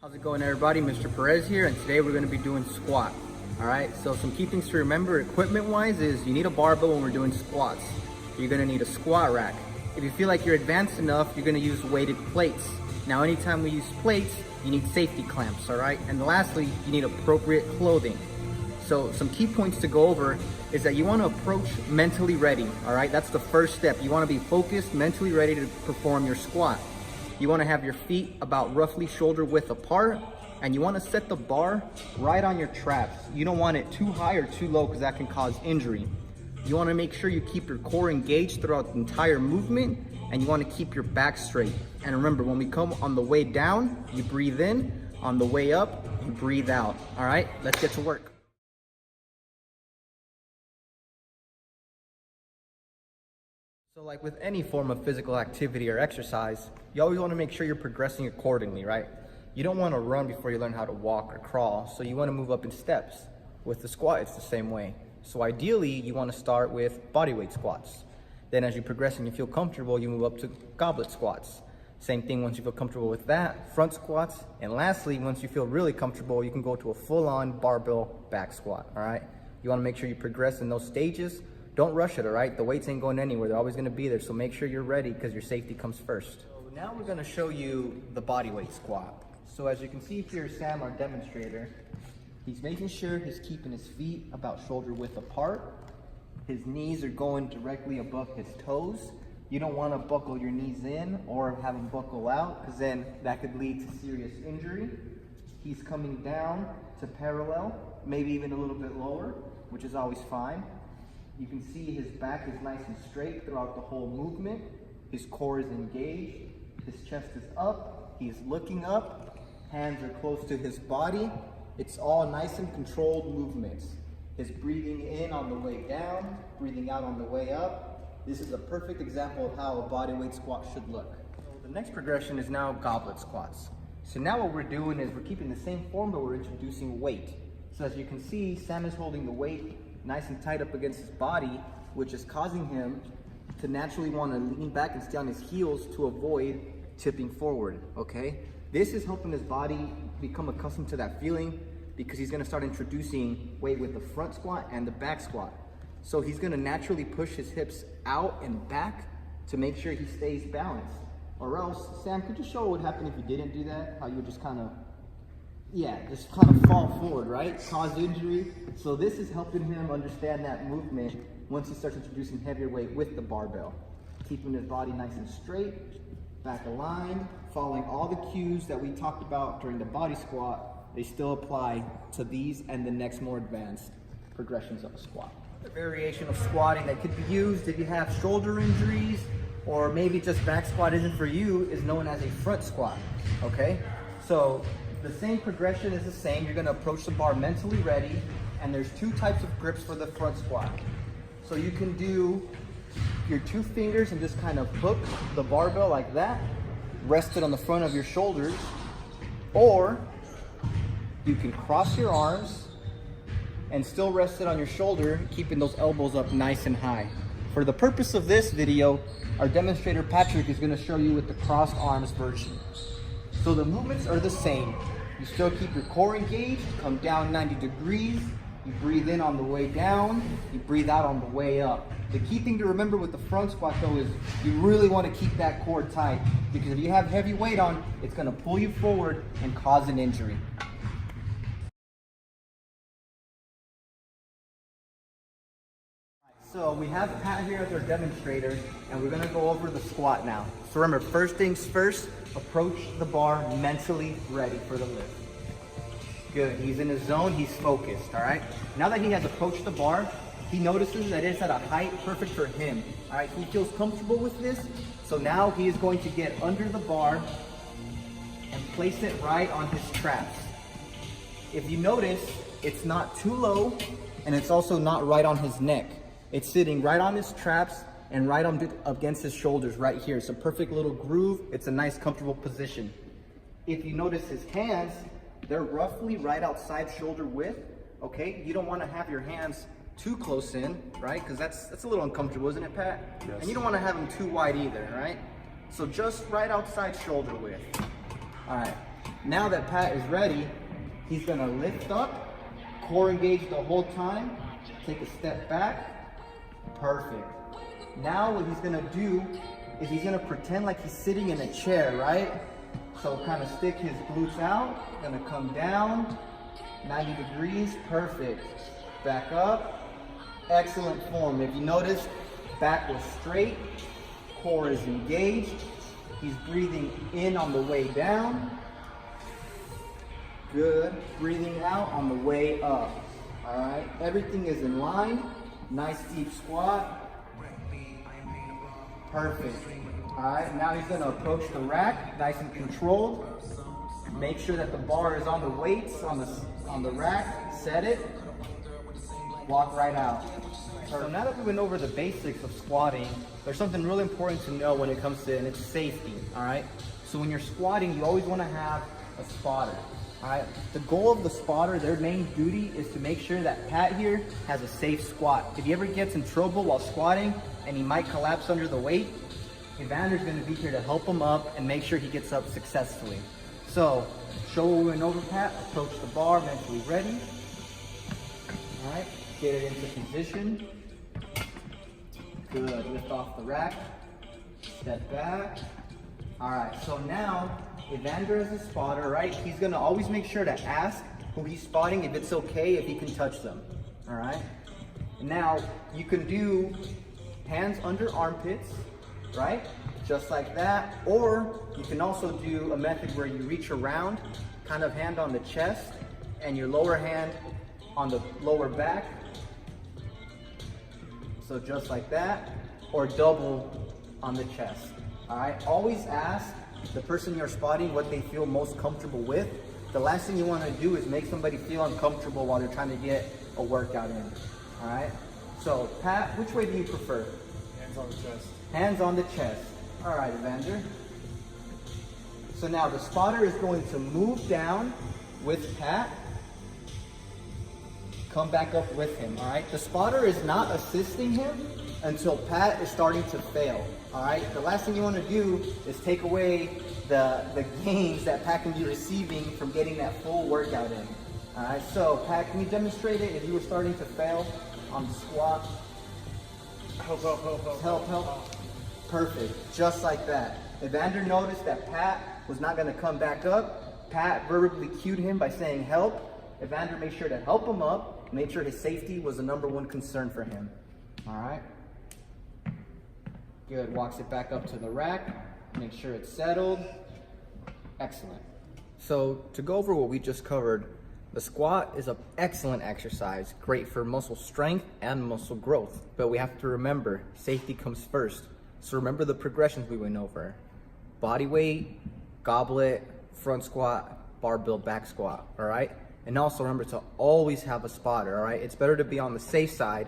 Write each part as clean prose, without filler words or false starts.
How's it going, everybody? Mr. Perez here, and today we're going to be doing squat. All right, so some key things to remember equipment wise is you need a barbell when we're doing squats. You're going to need a squat rack. If you feel like you're advanced enough, you're going to use weighted plates. Now anytime we use plates, you need safety clamps. All right, and lastly, you need appropriate clothing. So some key points to go over is that you want to approach mentally ready. All right, that's the first step. You want to be focused, mentally ready to perform your squat. You want to have your feet about roughly shoulder width apart, and you want to set the bar right on your traps. You don't want it too high or too low because that can cause injury. You want to make sure you keep your core engaged throughout the entire movement, and you want to keep your back straight. And remember, when we come on the way down, you breathe in. On the way up, you breathe out. All right, let's get to work. So like with any form of physical activity or exercise, you always want to make sure you're progressing accordingly, right? You don't want to run before you learn how to walk or crawl, so you want to move up in steps. With the squat, it's the same way. So ideally, you want to start with bodyweight squats. Then as you progress and you feel comfortable, you move up to goblet squats. Same thing once you feel comfortable with that, front squats. And lastly, once you feel really comfortable, you can go to a full-on barbell back squat, all right? You want to make sure you progress in those stages. Don't rush it, all right? The weights ain't going anywhere. They're always gonna be there, so make sure you're ready because your safety comes first. So now we're gonna show you the bodyweight squat. So as you can see here, Sam, our demonstrator, he's making sure he's keeping his feet about shoulder width apart. His knees are going directly above his toes. You don't wanna buckle your knees in or have them buckle out because then that could lead to serious injury. He's coming down to parallel, maybe even a little bit lower, which is always fine. You can see his back is nice and straight throughout the whole movement. His core is engaged. His chest is up. He's looking up. Hands are close to his body. It's all nice and controlled movements. His breathing in on the way down, breathing out on the way up. This is a perfect example of how a bodyweight squat should look. So the next progression is now goblet squats. So now what we're doing is we're keeping the same form, but we're introducing weight. So as you can see, Sam is holding the weight nice and tight up against his body, which is causing him to naturally want to lean back and stay on his heels to avoid tipping forward, okay? This is helping his body become accustomed to that feeling because he's gonna start introducing weight with the front squat and the back squat. So he's gonna naturally push his hips out and back to make sure he stays balanced. Or else, Sam, could you show what would happen if you didn't do that? How you would just kind of fall forward, right? Cause injury. So this is helping him understand that movement once he starts introducing heavier weight with the barbell. Keeping his body nice and straight, back aligned, following all the cues that we talked about during the body squat. They still apply to these and the next more advanced progressions of a squat. The variation of squatting that could be used if you have shoulder injuries or maybe just back squat isn't for you is known as a front squat, okay? So the same progression is the same. You're gonna approach the bar mentally ready, and there's two types of grips for the front squat. So you can do your two fingers and just kind of hook the barbell like that, rest it on the front of your shoulders, or you can cross your arms and still rest it on your shoulder, keeping those elbows up nice and high. For the purpose of this video, our demonstrator Patrick is gonna show you with the crossed arms version. So the movements are the same. You still keep your core engaged, come down 90 degrees, you breathe in on the way down, you breathe out on the way up. The key thing to remember with the front squat though is you really want to keep that core tight because if you have heavy weight on, it's going to pull you forward and cause an injury. So we have Pat here as our demonstrator, and we're gonna go over the squat now. So remember, first things first, approach the bar mentally ready for the lift. Good, he's in his zone, he's focused, all right? Now that he has approached the bar, he notices that it's at a height perfect for him, all right? He feels comfortable with this, so now he is going to get under the bar and place it right on his traps. If you notice, it's not too low, and it's also not right on his neck. It's sitting right on his traps and right on against his shoulders right here. It's a perfect little groove. It's a nice, comfortable position. If you notice his hands, they're roughly right outside shoulder width, okay? You don't want to have your hands too close in, right? Because that's a little uncomfortable, isn't it, Pat? Yes. And you don't want to have them too wide either, right? So just right outside shoulder width. All right. Now that Pat is ready, he's gonna lift up, core engaged the whole time, take a step back, perfect. Now what he's gonna do is he's gonna pretend like he's sitting in a chair, right? So kind of stick his glutes out, gonna come down, 90 degrees, perfect. Back up, excellent form. If you notice, back was straight, core is engaged. He's breathing in on the way down. Good, breathing out on the way up. All right, everything is in line. Nice deep squat. Perfect. All right, now he's gonna approach the rack, nice and controlled. Make sure that the bar is on the weights, on the rack, set it, walk right out. So now that we went over the basics of squatting, there's something really important to know when it comes to it, and it's safety, all right? So when you're squatting, you always wanna have a spotter, all right? The goal of the spotter, their main duty is to make sure that Pat here has a safe squat. If he ever gets in trouble while squatting and he might collapse under the weight, Evander's gonna be here to help him up and make sure he gets up successfully. So, show what we went over, Pat. Approach the bar, mentally ready. All right, get it into position. Good, lift off the rack. Step back. All right, so now, Evander as a spotter, right? He's gonna always make sure to ask who he's spotting if it's okay if he can touch them, all right? Now, you can do hands under armpits, right? Just like that. Or you can also do a method where you reach around, kind of hand on the chest, and your lower hand on the lower back. So just like that, or double on the chest. All right, always ask the person you're spotting what they feel most comfortable with. The last thing you want to do is make somebody feel uncomfortable while they're trying to get a workout in. All right, so Pat, which way do you prefer? Hands on the chest. Hands on the chest. All right, Evander. So now the spotter is going to move down with Pat. Come back up with him, all right? The spotter is not assisting him until Pat is starting to fail, all right? The last thing you want to do is take away the gains that Pat can be receiving from getting that full workout in, all right? So Pat, can you demonstrate it if you were starting to fail on the squat? Help. Perfect, just like that. Evander noticed that Pat was not gonna come back up. Pat verbally cued him by saying help. Evander made sure to help him up, made sure his safety was the #1 concern for him. All right. Good, walks it back up to the rack, make sure it's settled. Excellent. So to go over what we just covered, the squat is an excellent exercise, great for muscle strength and muscle growth. But we have to remember, safety comes first. So remember the progressions we went over. Body weight, goblet, front squat, barbell back squat, all right? And also remember to always have a spotter, all right? It's better to be on the safe side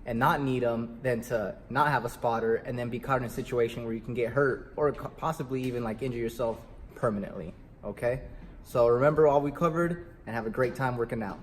and not need them than to not have a spotter and then be caught in a situation where you can get hurt or possibly even like injure yourself permanently, okay? So remember all we covered and have a great time working out.